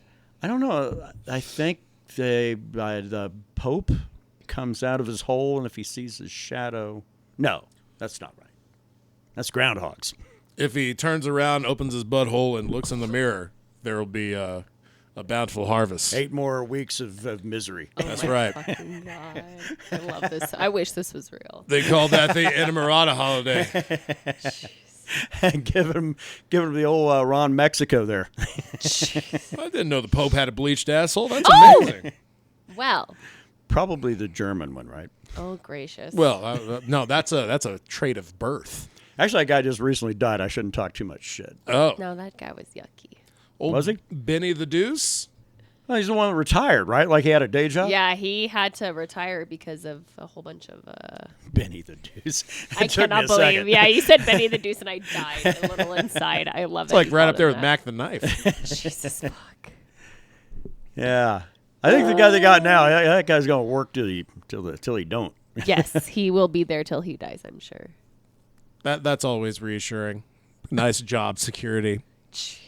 don't know. I think the Pope comes out of his hole, and if he sees his shadow, no, that's not right. That's groundhogs. If he turns around, opens his butthole, and looks in the mirror, there will be a bountiful harvest. 8 more weeks of misery. That's right. Fucking God. I love this. I wish this was real. They call that the Enamorada holiday. give him the old Ron Mexico there. I didn't know the Pope had a bleached asshole. That's Oh! amazing. Well. Probably the German one, right? Oh, gracious. Well, no, that's a trait of birth. Actually, that guy just recently died. I shouldn't talk too much shit. Oh, No, that guy was yucky. Old Was he? Benny the Deuce? Well, he's the one that retired, right? Like he had a day job? Yeah, he had to retire because of a whole bunch of. Benny the Deuce. I It took me cannot a believe. second. Yeah, you said Benny the Deuce, and I died a little inside. I love It's it. like right up there with Mac the Knife. Jesus fuck. Yeah. I think the guy they got now, that guy's going to work till he don't. Yes, he will be there till he dies. I'm sure. That's always reassuring. Nice job security.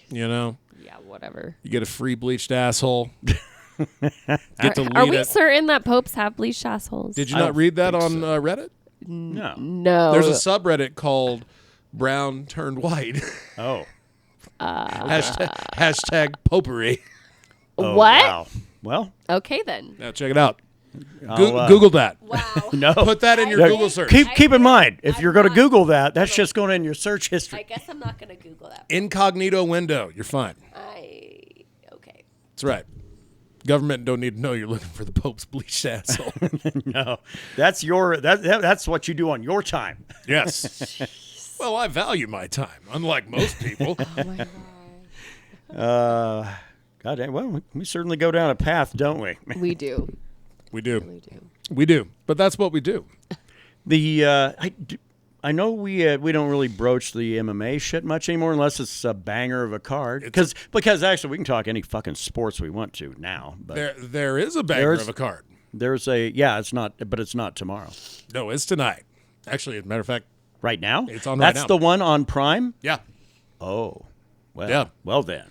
You know, Yeah, whatever. you get a free bleached asshole. Get to Are lead we it. certain that popes have bleached assholes? Did you I not don't read that think on so. Reddit? No. No. There's a subreddit called Brown Turned White. Oh. Hashtag popery. Oh, What? Wow. Well, Okay then. Now check it out. I'll, Google that. Wow. no. Put that in your Yeah, Google search. Keep in mind, if I'm you're going to not- Google that, that's just going in your search I history. guess I'm not gonna Google that. Incognito window. You're fine. Okay. That's right. Government don't need to know you're looking for the Pope's bleached asshole. No. That's what you do on your time. Yes. Well, I value my time, unlike most people. Oh my God. God damn, well, we certainly go down a path, don't we? We do. We do. We do. We do. But that's what we do. I know we don't really broach the MMA shit much anymore unless it's a banger of a card. Because actually we can talk any fucking sports we want to now. But There is a banger of a card. there's it's not tomorrow. No, it's tonight. Actually, as a matter of fact, Right now? It's on right That's now. the one on Prime? yeah. Oh. Well, Yeah. well then.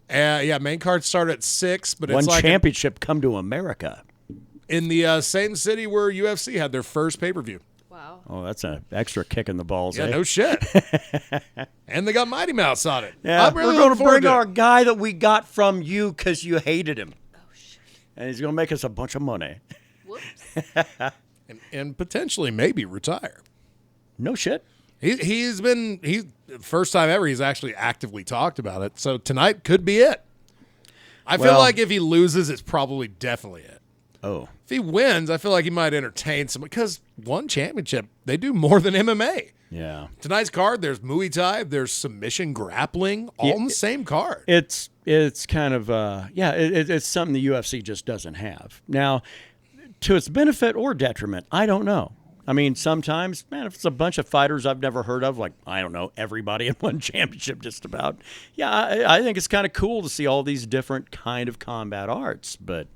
Yeah, main cards start at 6, but One it's like championship come to America. in the same city where UFC had their first pay-per-view. Wow. Oh, that's an extra kick in the balls. Yeah, eh? no shit. And they got Mighty Mouse on it. Yeah, I'm really we're going to looking forward bring to our it. guy that we got from you because you hated him. Oh, shit. And he's going to make us a bunch of money. Whoops. and potentially maybe retire. No shit. He's first time ever he's actually actively talked about it. So tonight could be it. I feel Well- like if he loses, it's probably definitely it. Oh. If he wins, I feel like he might entertain some because one championship, they do more than MMA. Yeah. Tonight's card, there's Muay Thai, there's submission grappling, all in the same card. It's kind of it's something the UFC just doesn't have. Now, to its benefit or detriment, I don't know. I mean, sometimes, man, if it's a bunch of fighters I've never heard of, like, I don't know, everybody in one championship just about, yeah, I think it's kind of cool to see all these different kind of combat arts. But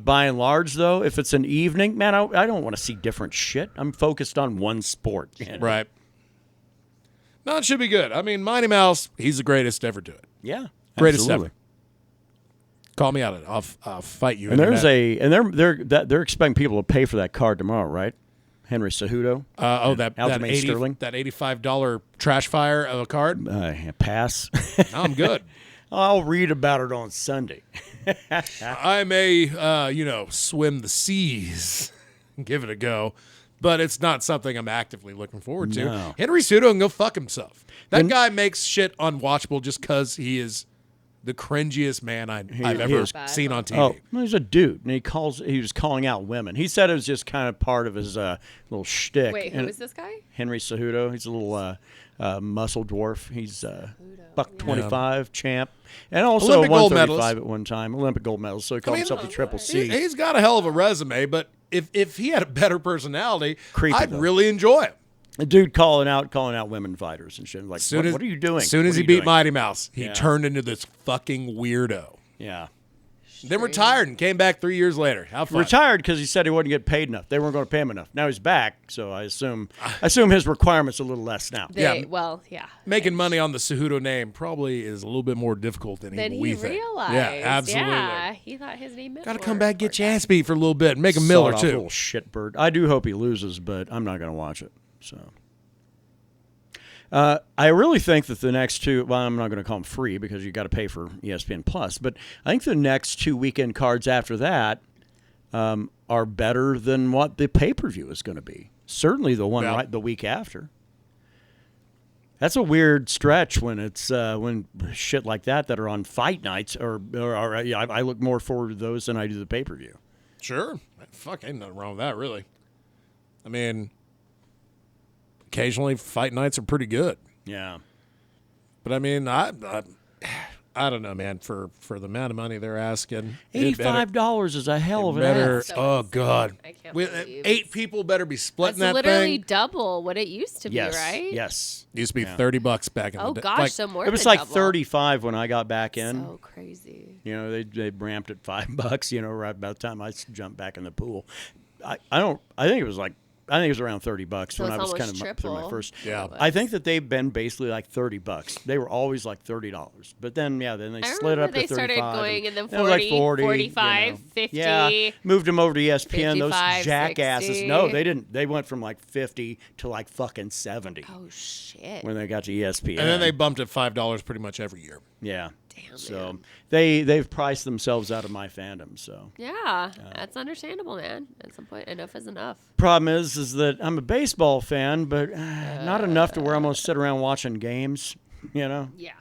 by and large, though, if it's an evening, man, I don't want to see different shit. I'm focused on one sport. You know? Right. No, it should be good. I mean, Mighty Mouse, he's the greatest to ever do it. Yeah. Greatest absolutely. ever. Call me out on it. I'll fight you. And there's internet. they're expecting people to pay for that card tomorrow, right? Henry Cejudo. that Aljamain Sterling. that $85 trash fire of a card. Pass. I'm good. I'll read about it on Sunday. I may, swim the seas, give it a go, but it's not something I'm actively looking forward to. No. Henry Cejudo can go fuck himself. That guy makes shit unwatchable just because he is the cringiest man I've ever is. seen on TV. Oh, well, he's a dude, and he was calling out women. He said it was just kind of part of his little shtick. Wait, And who is this guy? Henry Cejudo. He's a little muscle dwarf. He's buck 25 champ, and also Olympic gold 135 medalist. at one time. Olympic gold medalist. So he called himself the Triple C. He's got a hell of a resume, but if he had a better personality, Creepy, I'd though. really enjoy him. A dude calling out women fighters and shit. Like, what are you doing? As soon as What he are you beat doing? Mighty Mouse, he Yeah. turned into this fucking weirdo. Yeah. Then retired and came back 3 years later. How fun. Retired because he said he wouldn't get paid enough. They weren't going to pay him enough. Now he's back, so I assume his requirements a little less now. Yeah. Well, yeah. Making money on the Cejudo name probably is a little bit more difficult than Then we he think. realized. Yeah, absolutely. Yeah, he thought his name meant Got to more. come back, get Poor your guy. ass beat for a little bit, and make a mill or Sawed-off two. Little shitbird. I do hope he loses, but I'm not going to watch it. So. I really think that the next two, well, I'm not going to call them free because you got to pay for ESPN Plus, but I think the next two weekend cards after that are better than what the pay-per-view is going to be. Certainly the one Yeah. the week after. That's a weird stretch when it's when shit like that are on fight nights, or I look more forward to those than I do the pay-per-view. Sure. Fuck, ain't nothing wrong with that, really. I mean, occasionally fight nights are pretty good. Yeah. But I mean, I don't know, man. For the amount of money they're asking, it better- $85 is a hell of an better. ass. So Oh insane. God, I can't With, believe 8 people better be splitting That's that literally thing. double what it used to Yes. be, right? Yes. Used to be $30 back in Oh the day. gosh, Like, so more It was than like double. 35 when I got back in. So crazy. You know, they ramped at $5. You know, right about the time I jumped back in the pool. I think it was around $30 So when I it's was kind almost of through my triple. first. Yeah. I think that they've been basically like $30. They were always like $30, but then then they I slid remember up to they 35. started going and then it was like 40, 40, 45, 50. Yeah, moved them over to ESPN. 55, Those jackasses. 60. No, they didn't. They went from like 50 to like fucking 70 Oh shit. when they got to ESPN. and then they bumped it $5 pretty much every year. yeah. Damn, So man. they've priced themselves out of my fandom. So Yeah, that's understandable, man. At some point, enough is enough. problem is that I'm a baseball fan, but not enough to where I'm gonna sit around watching games. You know, Yeah.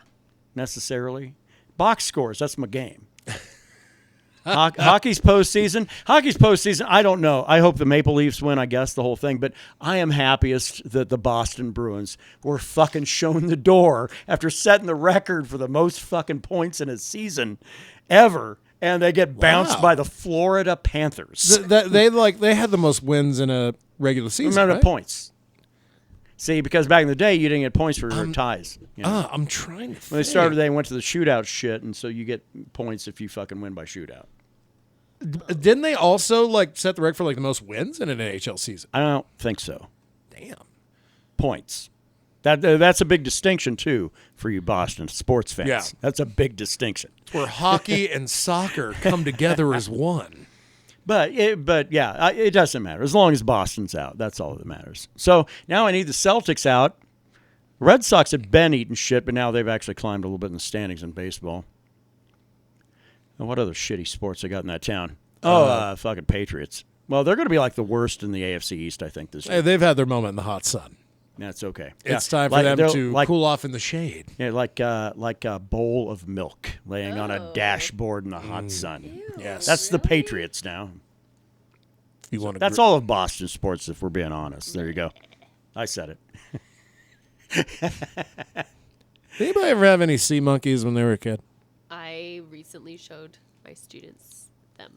necessarily. Box scores. That's my game. Hockey's postseason. I don't know. I hope the Maple Leafs win, I guess, the whole thing. But I am happiest that the Boston Bruins were fucking shown the door after setting the record for the most fucking points in a season ever. And they get bounced Wow. by the Florida Panthers. They had the most wins in a regular season. Amount of right? points. See, because back in the day, you didn't get points for ties. You know? I'm trying to. When they started, they went to the shootout shit, and so you get points if you fucking win by shootout. Didn't they also set the record for the most wins in an NHL season? I don't think so. Damn. Points. That's a big distinction, too, for you Boston sports fans. Yeah. That's a big distinction. Where hockey and soccer come together as one. But yeah, it doesn't matter. As long as Boston's out, that's all that matters. So now I need the Celtics out. Red Sox have been eating shit, but now they've actually climbed a little bit in the standings in baseball. And what other shitty sports they got in that town? Fucking Patriots. Well, they're going to be like the worst in the AFC East, I think, this year. Hey, they've had their moment in the hot sun. That's okay. It's time for them to cool off in the shade. Yeah, like a bowl of milk laying on a dashboard in the hot sun. Ew, Yes. That's the Patriots now. You want That's all of Boston sports, if we're being honest. There you go. I said it. Anybody ever have any sea monkeys when they were a kid? I recently showed my students them.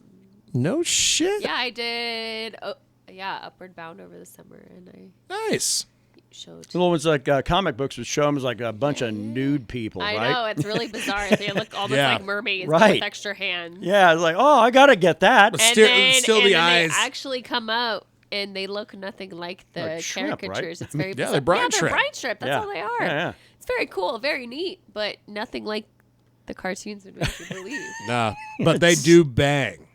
No shit. Yeah, I did. Oh, yeah, Upward Bound over the summer, and I Nice. showed. The little ones like comic books would show them as like a bunch of nude people, I right? know, it's really bizarre. They look almost Yeah. like mermaids but Right. with extra hands. Yeah, it's like, oh, I gotta get that. But And Still- then, still and the then eyes. they actually come out and they look nothing like the Like shrimp, right? caricatures. It's very Yeah, bizarre. they're brine they're shrimp. brine shrimp. That's Yeah. all they are. Yeah, yeah. It's very cool, very neat, but nothing like the cartoons would make you believe. Nah, but they do bang.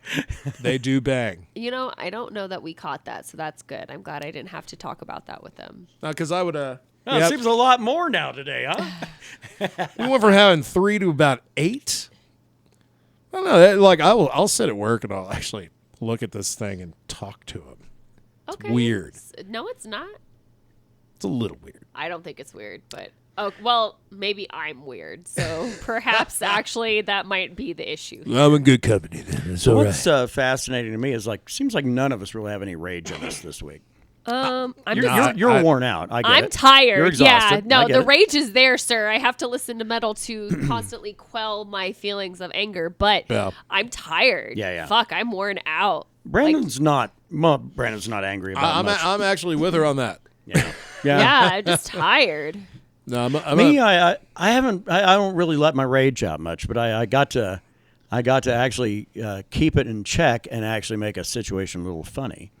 They do bang. You know, I don't know that we caught that, so that's good. I'm glad I didn't have to talk about that with them. Because I would. Oh, Yep. It seems a lot more now today, huh? We went from having 3 to about 8. I don't know. Like I'll sit at work and I'll actually look at this thing and talk to him. Okay. weird. No, it's not. It's a little weird. I don't think it's weird, but well, maybe I'm weird. So perhaps actually that might be the issue. I'm in good company then. It's all right. What's fascinating to me is seems like none of us really have any rage in us this week. I'm You're just- not. You're I- worn out. I get I'm it. tired. You're exhausted. Yeah, I no, get the it. rage is there, sir. I have to listen to metal to constantly quell my feelings of anger, but Yeah. I'm tired. Yeah, yeah. Fuck, I'm worn out. Brandon's not angry about much. I'm actually with her on that. yeah. Yeah, I'm just tired. No, I'm Me, I don't really let my rage out much, but I got to actually keep it in check and actually make a situation a little funny.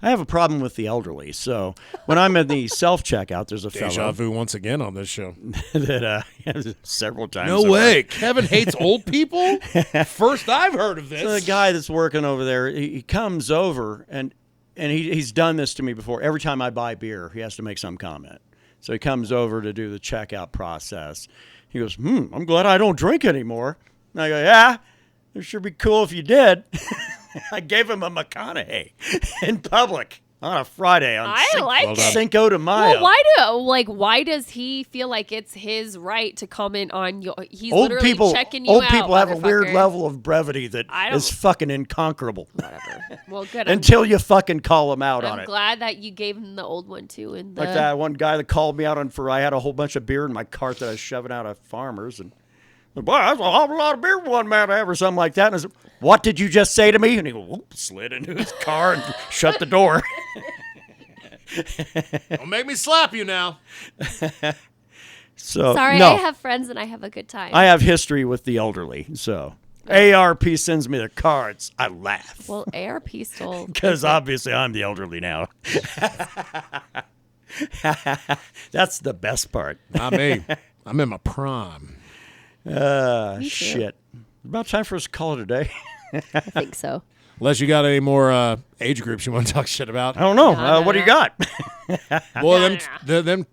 I have a problem with the elderly, so when I'm in the self-checkout, there's a deja fellow vu once again on this show. that several times. No over. way. Kevin hates old people? First I've heard of this. So the guy that's working over there, he comes over and he's done this to me before. Every time I buy beer, he has to make some comment. So he comes over to do the checkout process. He goes, I'm glad I don't drink anymore. And I go, yeah, it sure be cool if you did. I gave him a McConaughey in public on a Friday on I like it. Cinco de Mayo. Well, why does he feel like it's his right to comment on your? He's literally checking you out. Old people have a weird motherfucker. level of brevity that I don't- is fucking inconquerable. Whatever. Well, good. Until you fucking call them out on I'm it. glad that you gave him the old one too. And Like that one guy that called me out I had a whole bunch of beer in my cart that I was shoving out of farmers, and boy, that's a whole lot of beer for one man to have, or something like that. And I said, what did you just say to me? And he slid into his car and shut the door. Don't make me slap you now. So Sorry, no, I have friends and I have a good time. I have history with the elderly. So ARP sends me their cards. I laugh Well, ARP stole. because obviously I'm the elderly now. That's the best part. Not me. I'm in my prime. Me too. Shit. About time for us to call it a day. I think so. Unless you got any more age groups you want to talk shit about. I don't know. No, What do you no. got? Boy, No, them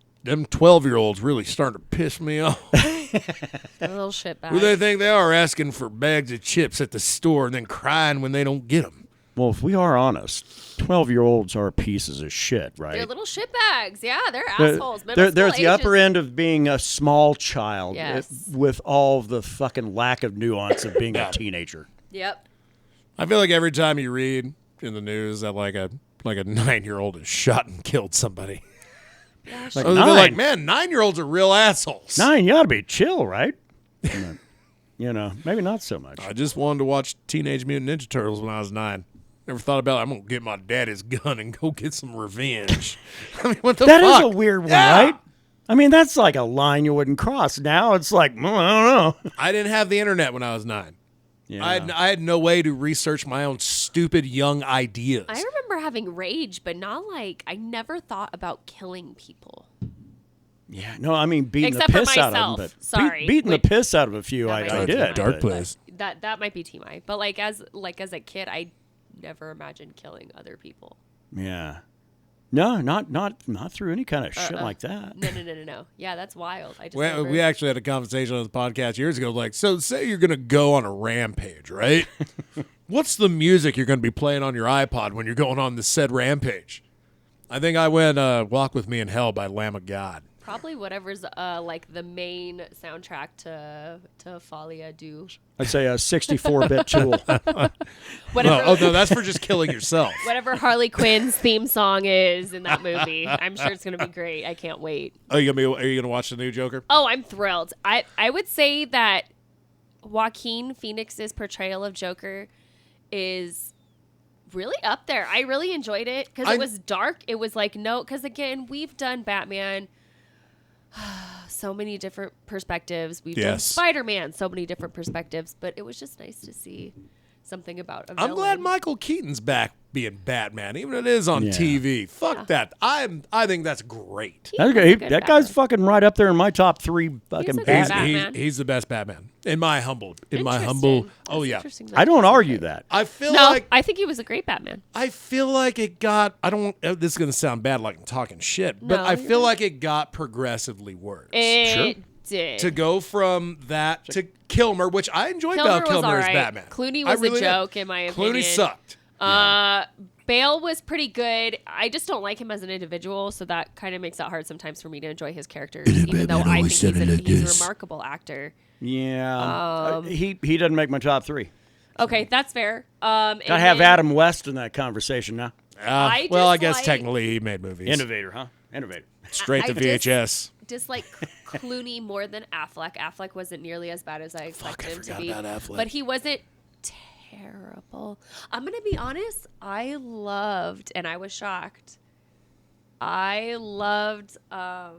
12-year-olds really starting to piss me off. The little shit bag. Who they think they are, asking for bags of chips at the store and then crying when they don't get them. Well, if we are honest, 12-year-olds are pieces of shit, right? They're little shit bags. Yeah, they're They're- assholes. Middle They're at school the upper ages. end of being a small child Yes. with all of the fucking lack of nuance of being a teenager. Yep. I feel like every time you read in the news that like a 9-year-old has shot and killed somebody. Gosh. Like I feel 9. like, man, 9-year-olds are real assholes. 9, you ought to be chill, right? Maybe not so much. I just wanted to watch Teenage Mutant Ninja Turtles when I was 9. Never thought about I'm going to get my daddy's gun and go get some revenge. I mean, what the That is fuck? a weird one, Yeah. right? I mean, that's like a line you wouldn't cross. Now it's like, I don't know. I didn't have the internet when I was 9. Yeah. I had no way to research my own stupid young ideas. I remember having rage, but not like I never thought about killing people. Yeah, no, I mean beating Except the for piss out of myself. them, but Sorry. beating Wait. the piss out of a few, That I might be did. dark but- place. That might be TMI. But like as a kid, I never imagined killing other people. Yeah. No, not through any kind of shit like that. No. Yeah, that's wild. I just We never- actually had a conversation on the podcast years ago. Like, so say you're going to go on a rampage, right? What's the music you're going to be playing on your iPod when you're going on the said rampage? I think I went Walk With Me in Hell by Lamb of God. Probably whatever's like the main soundtrack to Folia do. I'd say a 64-bit Tool. Whatever, Oh, no, that's for just killing yourself. whatever Harley Quinn's theme song is in that movie. I'm sure it's gonna be great. I can't wait. Are you gonna watch the new Joker? Oh, I'm thrilled. I would say that Joaquin Phoenix's portrayal of Joker is really up there. I really enjoyed it because it was dark. It was like, no, because again, we've done Batman so many different perspectives. We've done Spider-Man so many different perspectives, but it was just nice to see something about a villain. I'm glad Michael Keaton's back being Batman, even if it is on TV. Fuck that. I think that's great. That guy's fucking right up there in my top 3 fucking He's a good Batman. Batman. He's the best Batman in my humble. Interesting. Oh That's yeah. interesting. I don't argue that. I feel No, like I think he was a great Batman. I feel like it got. I don't. This is gonna sound bad, like I'm talking shit, but No, I you're feel right. like it got progressively worse. It did. To go from that to Kilmer, which I enjoyed Val was Kilmer all as right. Batman. Clooney I was really a did. joke, in my opinion. Clooney sucked. Bale was pretty good. I just don't like him as an individual, so that kind of makes it hard sometimes for me to enjoy his characters, even though I think he's a remarkable actor. Yeah. He doesn't make my top 3. Okay, that's fair. Gotta have Adam West in that conversation now. I guess like- technically he made movies. Innovator, huh? Innovator. Straight to I VHS. dislike Clooney more than Affleck. Affleck wasn't nearly as bad as I expected him to forgot be. about Affleck. But he wasn't terrible. I'm going to be honest. I loved, and I was shocked. I loved, oh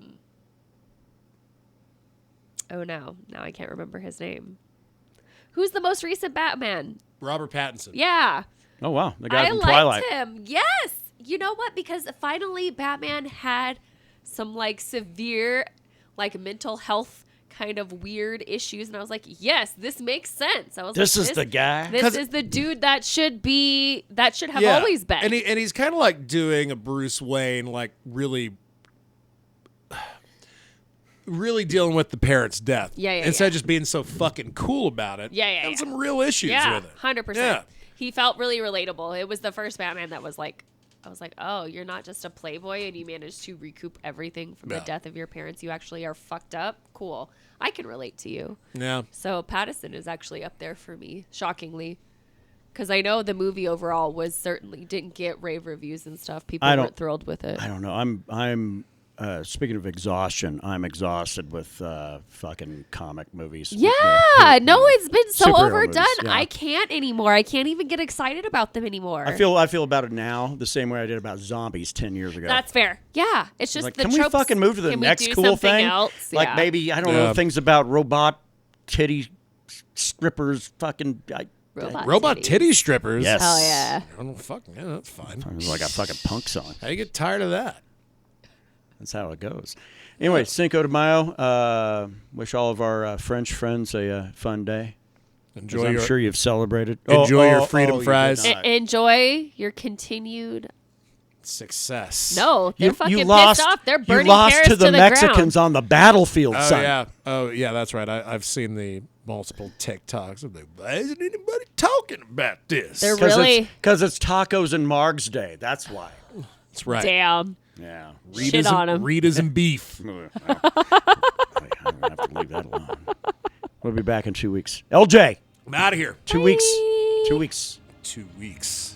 no. Now I can't remember his name. Who's the most recent Batman? Robert Pattinson. Yeah. Oh, wow. The guy I from liked Twilight. him. Yes. You know what? Because finally Batman had some like severe like mental health kind of weird issues, and I was like, yes, this makes sense. I was This like, is the guy? This is the dude that should have always been. And he's kind of like doing a Bruce Wayne, like really dealing with the parent's death. Instead of just being so fucking cool about it. And some real issues with it. 100%. Yeah. He felt really relatable. It was the first Batman that was like, I was like, oh, you're not just a playboy and you managed to recoup everything from the death of your parents. You actually are fucked up. Cool. I can relate to you. Yeah. So Pattinson is actually up there for me, shockingly. Because I know the movie overall didn't get rave reviews and stuff. People weren't thrilled with it. I don't know. I'm speaking of exhaustion, I'm exhausted with fucking comic movies. Yeah, it's been so Superhero overdone. movies, yeah. I can't anymore. I can't even get excited about them anymore. I feel about it now the same way I did about zombies 10 years ago. That's fair. Yeah, it's just like, the can tropes. we fucking move to the Can we next do cool something thing? else? Like Yeah. maybe, I don't know, things about robot titty strippers fucking... Robot titties. titty strippers. Yes. Oh yeah. I don't fucking, yeah, that's fine. It was like a fucking punk song. How you get tired of that? That's how it goes. Anyway, Cinco de Mayo. Wish all of our French friends a fun day. Enjoy I'm your, sure you've celebrated. Enjoy your freedom fries. Enjoy your continued. success. No, they're fucking you lost, pissed off. They're you burning lost Paris to the ground. Mexicans on the battlefield, son. Oh yeah, that's right. I've seen the multiple TikToks of why isn't anybody talking about this? They're really Because it's tacos and Marg's Day. That's why. That's right. damn. Yeah. Shit on 'em. Rita's and beef. I'm going to have to leave that alone. We'll be back in 2 weeks. LJ, I'm out of here. 2 weeks. 2 weeks. 2 weeks.